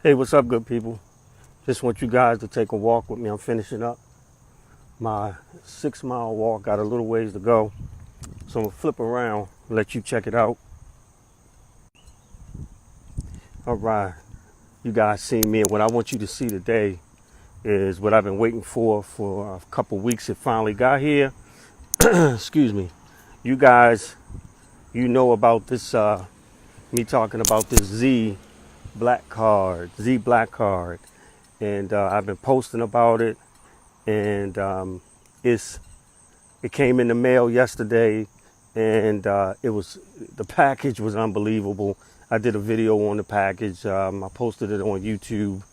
Hey, what's up, good people? Just want you guys to take a walk with me. I'm finishing up my 6 mile walk. Got a little ways to go. So I'm gonna flip around and let you check it out. All right. You guys see me. And what I want you to see today is what I've been waiting for a couple weeks. It finally got here. Excuse me. You guys, you know about this, me talking about this Zblackcard. And I've been posting about it. And it came in the mail yesterday, and the package was unbelievable. I did a video on the package. I posted it on YouTube.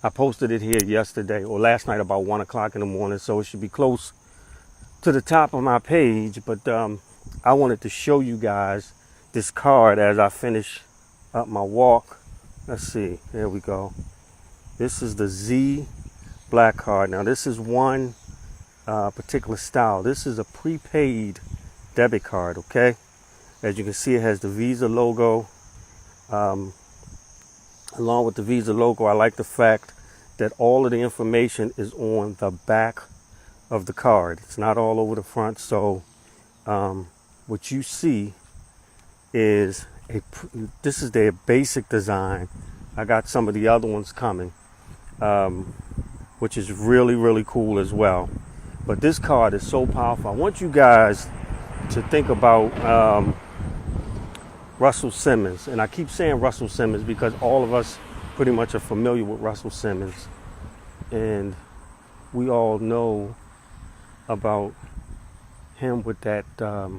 I posted it here yesterday or last night about 1 o'clock in the morning, so it should be close to the top of my page. But I wanted to show you guys this card as I finish up my walk. Let's see. There we go. This is the Zblackcard. Now, this is one particular style. This is a prepaid debit card, okay? As you can see, it has the Visa logo. Along with the Visa logo, I like the fact that all of the information is on the back of the card. It's not all over the front. So what you see is this is their basic design. I got some of the other ones coming, which is really, really cool as well. But this card is so powerful. I want you guys to think about Russell Simmons. And I keep saying Russell Simmons because all of us pretty much are familiar with Russell Simmons. And we all know about him with that, the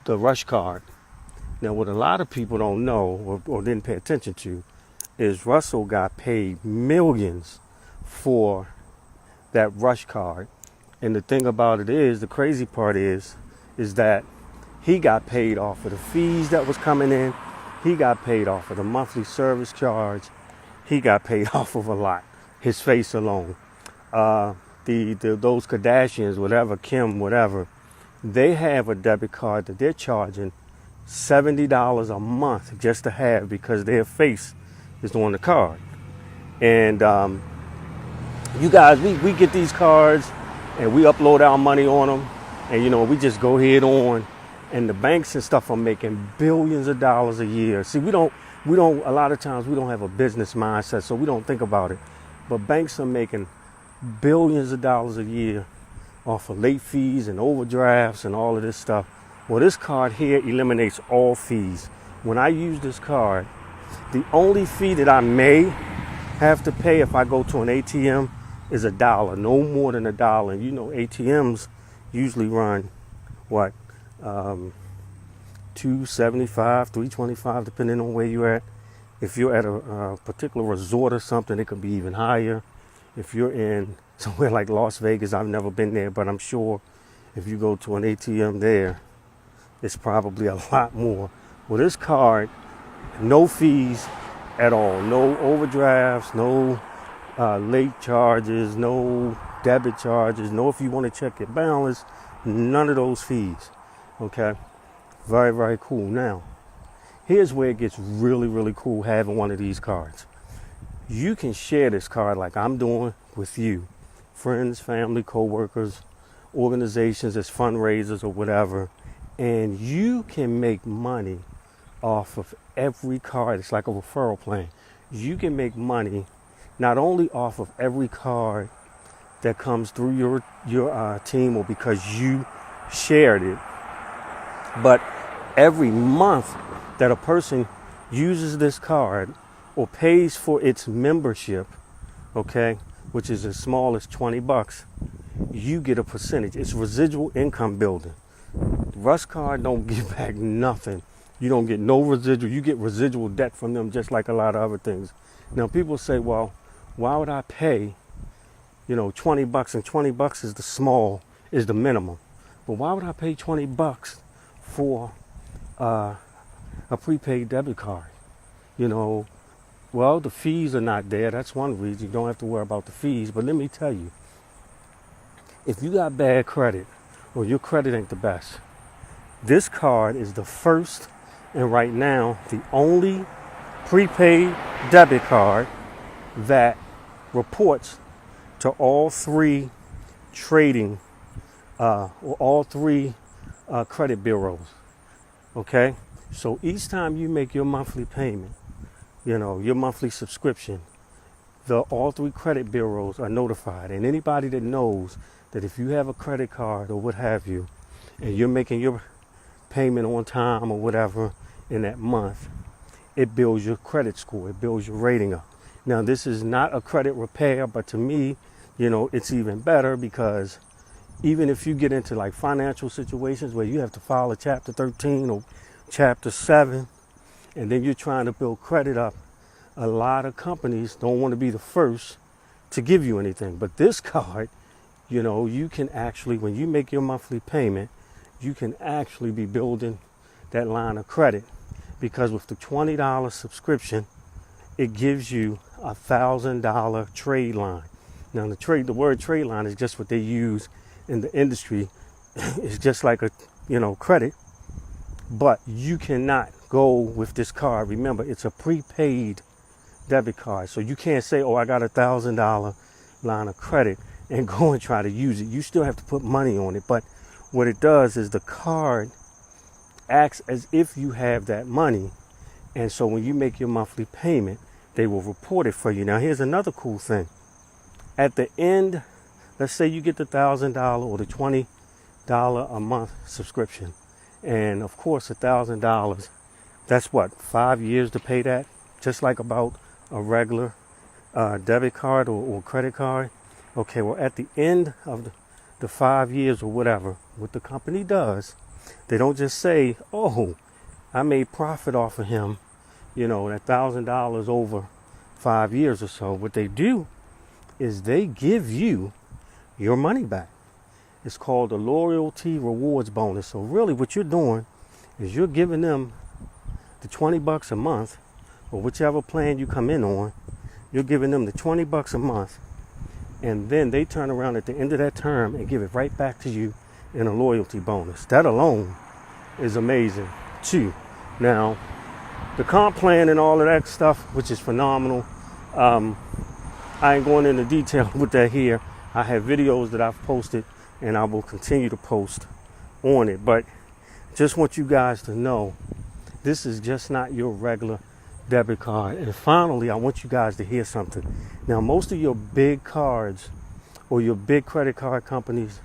Rush card. Now, what a lot of people don't know or didn't pay attention to is Russell got paid millions for that Rush card. And the thing about it is, the crazy part is that he got paid off of the fees that was coming in. He got paid off of the monthly service charge. He got paid off of a lot. His face alone. Those Kardashians, whatever, Kim, whatever, they have a debit card that they're charging $70 a month just to have because their face is on the card. And you guys, we get these cards and we upload our money on them, and we just go head on. And the banks and stuff are making billions of dollars a year. See, we don't a lot of times we don't have a business mindset, so we don't think about it. But banks are making billions of dollars a year off of late fees and overdrafts and all of this stuff. Well, this card here eliminates all fees. When I use this card, the only fee that I may have to pay if I go to an ATM is $1, no more than $1. And ATMs usually run what? $2.75, $3.25, depending on where you're at. If you're at a particular resort or something, it could be even higher. If you're in somewhere like Las Vegas, I've never been there, but I'm sure if you go to an ATM there, it's probably a lot more. Well, this card, no fees at all, no overdrafts, no late charges, no debit charges, no if you want to check your balance, none of those fees. Okay, very, very cool. Now, here's where it gets really, really cool having one of these cards. You can share this card like I'm doing with you, friends, family, co-workers, organizations as fundraisers or whatever, and you can make money off of every card. It's like a referral plan. You can make money not only off of every card that comes through your team or because you shared it, but every month that a person uses this card or pays for its membership, okay, which is as small as $20, you get a percentage. It's residual income building. The Rush card don't give back nothing. You don't get no residual. You get residual debt from them just like a lot of other things. Now, people say, well, why would I pay, $20 and $20 is the minimum. But why would I pay $20 for a prepaid debit card? Well, the fees are not there. That's one reason. You don't have to worry about the fees. But let me tell you, if you got bad credit or your credit ain't the best, this card is the first and right now the only prepaid debit card that reports to all three trading or all three credit bureaus. Okay, so each time you make your monthly payment, your monthly subscription, all three credit bureaus are notified. And anybody that knows that if you have a credit card or what have you, and you're making your payment on time or whatever in that month, it builds your credit score, it builds your rating up. Now, this is not a credit repair, but to me, it's even better, because even if you get into like financial situations where you have to file a Chapter 13 or Chapter 7, and then you're trying to build credit up, a lot of companies don't want to be the first to give you anything. But this card, you can actually, when you make your monthly payment, you can actually be building that line of credit, because with the $20 subscription, it gives you a $1,000 trade line. Now, the word trade line is just what they use in the industry. It's just like a, credit, but you cannot go with this card. Remember, it's a prepaid debit card. So you can't say, oh, I got $1,000 line of credit and go and try to use it. You still have to put money on it. But what it does is the card acts as if you have that money. And so when you make your monthly payment, they will report it for you. Now, here's another cool thing. At the end, let's say you get the $1,000 or the $20 a month subscription. And of course, $1,000, that's what, 5 years to pay that? Just like about a regular debit card or credit card. Okay, well, at the end of the 5 years or whatever, what the company does, they don't just say, oh, I made profit off of him, that $1,000 over 5 years or so. What they do is they give you your money back. It's called a loyalty rewards bonus. So really what you're doing is you're giving them the $20 a month, or whichever plan you come in on, you're giving them the $20 a month, and then they turn around at the end of that term and give it right back to you in a loyalty bonus. That alone is amazing too. Now, the comp plan and all of that stuff, which is phenomenal, I ain't going into detail with that here. I have videos that I've posted, and I will continue to post on it. But just want you guys to know, this is just not your regular debit card. And finally, I want you guys to hear something. Now, most of your big cards or your big credit card companies,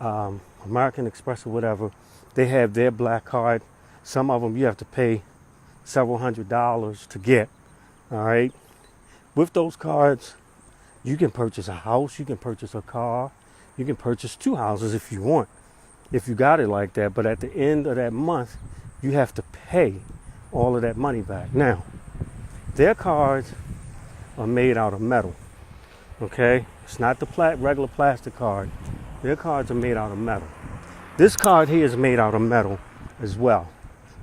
American Express or whatever, they have their Zblackcard. Some of them you have to pay several $100s to get. All right. With those cards, you can purchase a house, you can purchase a car, you can purchase 2 houses if you want, if you got it like that. But at the end of that month, you have to pay all of that money back. Now, their cards are made out of metal. Okay? It's not the regular plastic card. Their cards are made out of metal. This card here is made out of metal as well.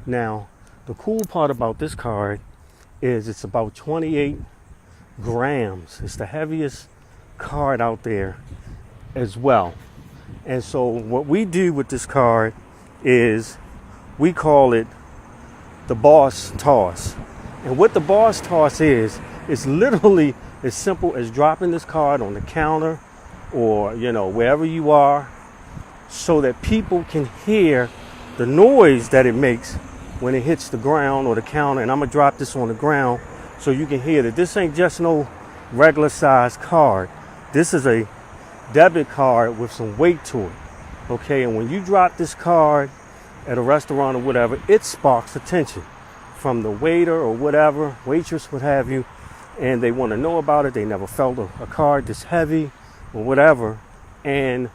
Now, the cool part about this card is it's about 28 grams. It's the heaviest card out there as well. And so what we do with this card is we call it the boss toss. And what the boss toss is literally as simple as dropping this card on the counter or, wherever you are, so that people can hear the noise that it makes when it hits the ground or the counter. And I'm going to drop this on the ground so you can hear that this ain't just no regular size card. This is a debit card with some weight to it. Okay, and when you drop this card at a restaurant or whatever, it sparks attention from the waiter or whatever, waitress, what have you, and they want to know about it. They never felt a card this heavy or whatever, and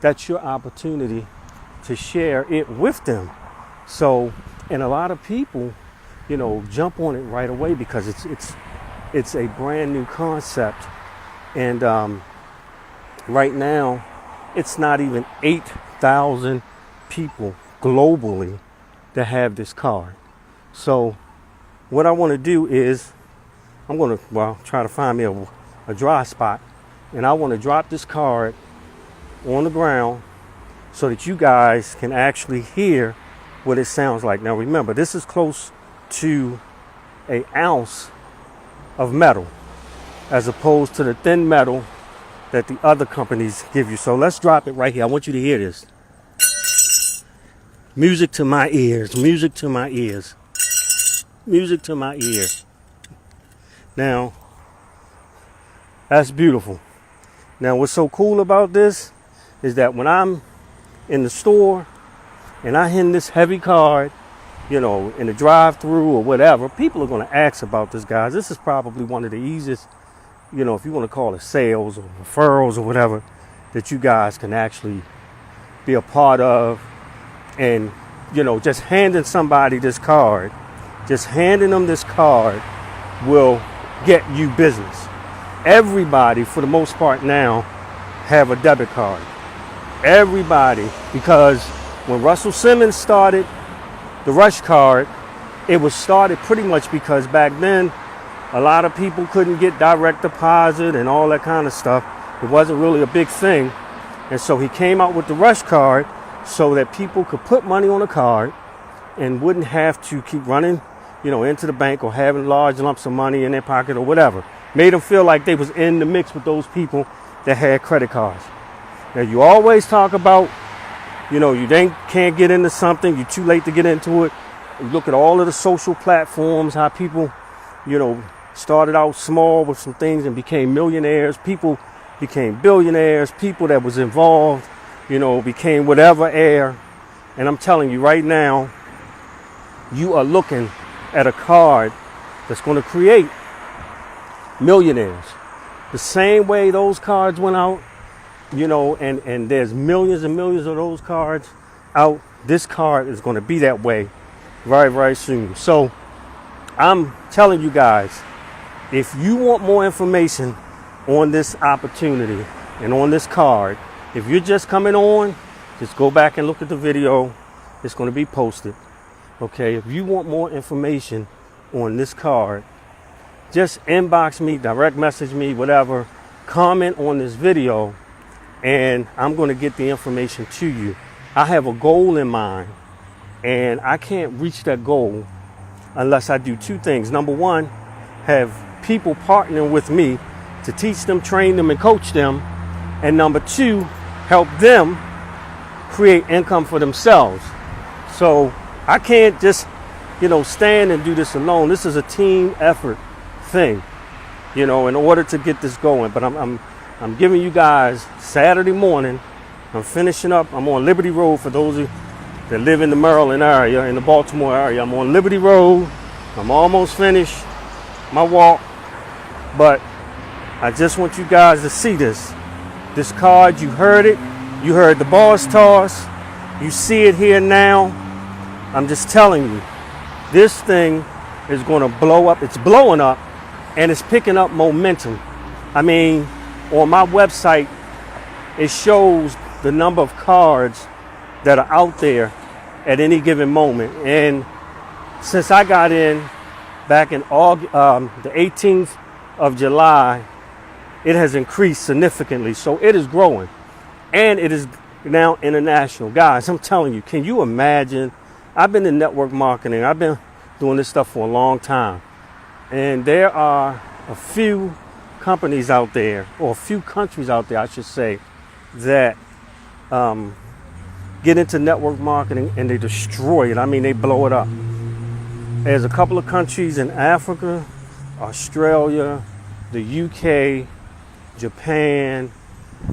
that's your opportunity to share it with them. So, and a lot of people, jump on it right away because it's a brand new concept, and right now it's not even 8,000 people globally that have this card. So what I want to do is I'm going to try to find me a dry spot, and I want to drop this card on the ground so that you guys can actually hear what it sounds like. Now remember, this is close to an ounce of metal, as opposed to the thin metal that the other companies give you. So let's drop it right here. I want you to hear this. Music to my ears, music to my ears, music to my ears. Now, that's beautiful. Now, what's so cool about this is that when I'm in the store and I hand this heavy card, you know, in the drive-through or whatever, people are going to ask about this, guys. This is probably one of the easiest, you know, if you want to call it sales or referrals or whatever, that you guys can actually be a part of. And, you know, just handing somebody this card, just handing them this card will get you business. Everybody, for the most part now, have a debit card. Everybody, because when Russell Simmons started the Rush Card, it was started pretty much because back then, a lot of people couldn't get direct deposit and all that kind of stuff. It wasn't really a big thing. And so he came out with the Rush Card so that people could put money on a card and wouldn't have to keep running, you know, into the bank or having large lumps of money in their pocket or whatever. Made them feel like they was in the mix with those people that had credit cards. Now, you always talk about, you know, you can't get into something, you're too late to get into it. You look at all of the social platforms, how people, you know, started out small with some things and became millionaires. People became billionaires. People that was involved, you know, became whatever heir. And I'm telling you right now, you are looking at a card that's going to create millionaires. The same way those cards went out, you know, and there's millions and millions of those cards out. This card is going to be that way very, very soon. So I'm telling you guys, if you want more information on this opportunity and on this card, if you're just coming on, just go back and look at the video. It's going to be posted. Okay, if you want more information on this card, just inbox me, direct message me, whatever, comment on this video, and I'm going to get the information to you. I have a goal in mind, and I can't reach that goal unless I do two things. Number one, have people partnering with me to teach them, train them, and coach them. And number two, help them create income for themselves. So I can't just, you know, stand and do this alone. This is a team effort thing, you know, in order to get this going. But I'm giving you guys Saturday morning. I'm finishing up. I'm on Liberty Road for those of you that live in the Maryland area, in the Baltimore area. I'm on Liberty Road. I'm almost finished my walk, but I just want you guys to see this. This card, you heard it. You heard the boss toss. You see it here now. I'm just telling you, this thing is going to blow up. It's blowing up, and it's picking up momentum. I mean, on my website, it shows the number of cards that are out there at any given moment. And since I got in back in August, the 18th of July, it has increased significantly. So it is growing, and it is now international. Guys, I'm telling you, can you imagine? I've been in network marketing. I've been doing this stuff for a long time. And there are a few companies out there, or a few countries out there, I should say, that get into network marketing and they destroy it. I mean, they blow it up. There's a couple of countries in Africa, Australia, the UK, Japan,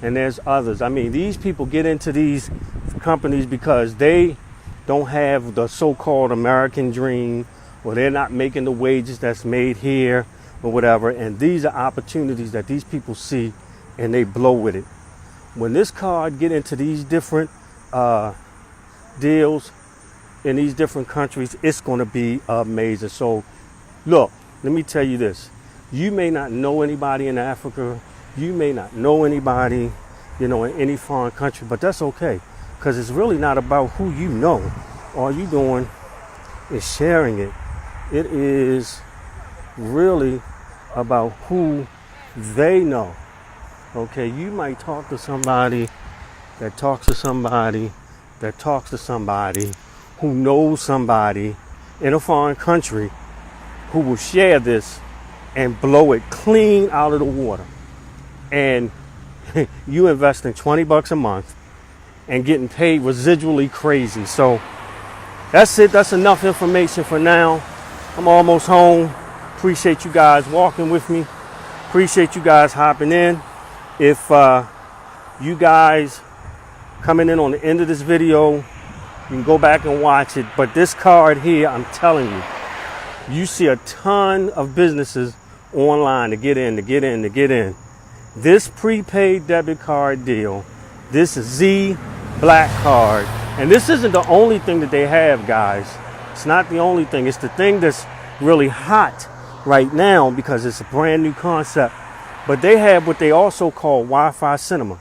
and there's others. I mean, these people get into these companies because they don't have the so-called American dream, or they're not making the wages that's made here or whatever. And these are opportunities that these people see, and they blow with it. When this card get into these different deals in these different countries, it's going to be amazing. So look, let me tell you this. You may not know anybody in Africa. You may not know anybody, you know, in any foreign country, but that's okay, because it's really not about who you know. All you doing is sharing it. It is really about who they know. Okay, you might talk to somebody that talks to somebody that talks to somebody who knows somebody in a foreign country who will share this, and blow it clean out of the water. And you investing $20 a month and getting paid residually crazy. So that's it. That's enough information for now. I'm almost home. Appreciate you guys walking with me. Appreciate you guys hopping in. If you guys coming in on the end of this video, you can go back and watch it. But this card here, I'm telling you, you see a ton of businesses online to get in. This prepaid debit card deal, this is Zblackcard. And this isn't the only thing that they have, guys. It's not the only thing. It's the thing that's really hot right now because it's a brand new concept. But they have what they also call Wi-Fi cinema.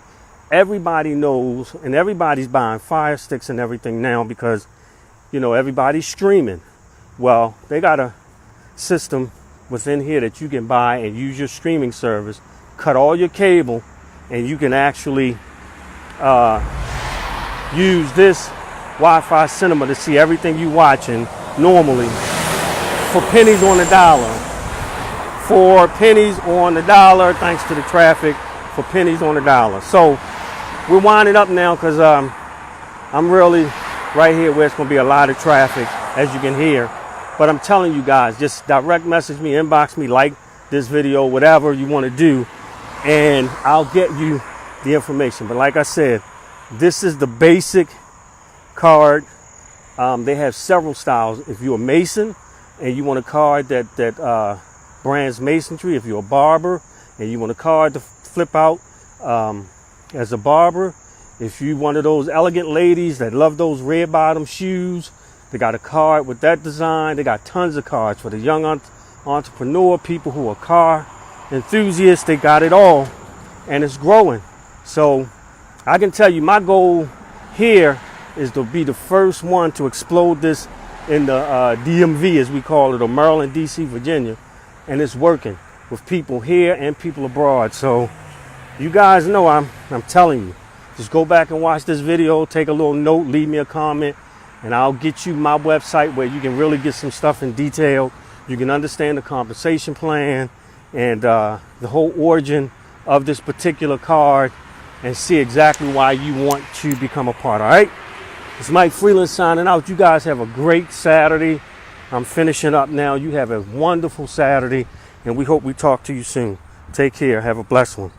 Everybody knows, and everybody's buying Fire Sticks and everything now because, you know, everybody's streaming. Well, they got a system within here that you can buy and use your streaming service, cut all your cable, and you can actually use this Wi-Fi cinema to see everything you watching normally for pennies on the dollar. For pennies on the dollar, thanks to the traffic, for pennies on the dollar. So we're winding up now because I'm really right here where it's going to be a lot of traffic, as you can hear. But I'm telling you guys, just direct message me, inbox me, like this video, whatever you want to do, and I'll get you the information. But like I said, this is the basic card. They have several styles. If you're a mason and you want a card that brands masonry, if you're a barber and you want a card to flip out as a barber, if you one of those elegant ladies that love those red bottom shoes, they got a card with that design. They got tons of cards for the young entrepreneur, people who are car enthusiasts. They got it all, and it's growing. So I can tell you my goal here is to be the first one to explode this in the DMV, as we call it, or Maryland, DC, Virginia. And it's working with people here and people abroad. So you guys know I'm telling you, just go back and watch this video, take a little note, leave me a comment, and I'll get you my website where you can really get some stuff in detail. You can understand the compensation plan and the whole origin of this particular card and see exactly why you want to become a part. All right, it's Mike Freeland signing out. You guys have a great Saturday. I'm finishing up now. You have a wonderful Saturday, and we hope we talk to you soon. Take care. Have a blessed one.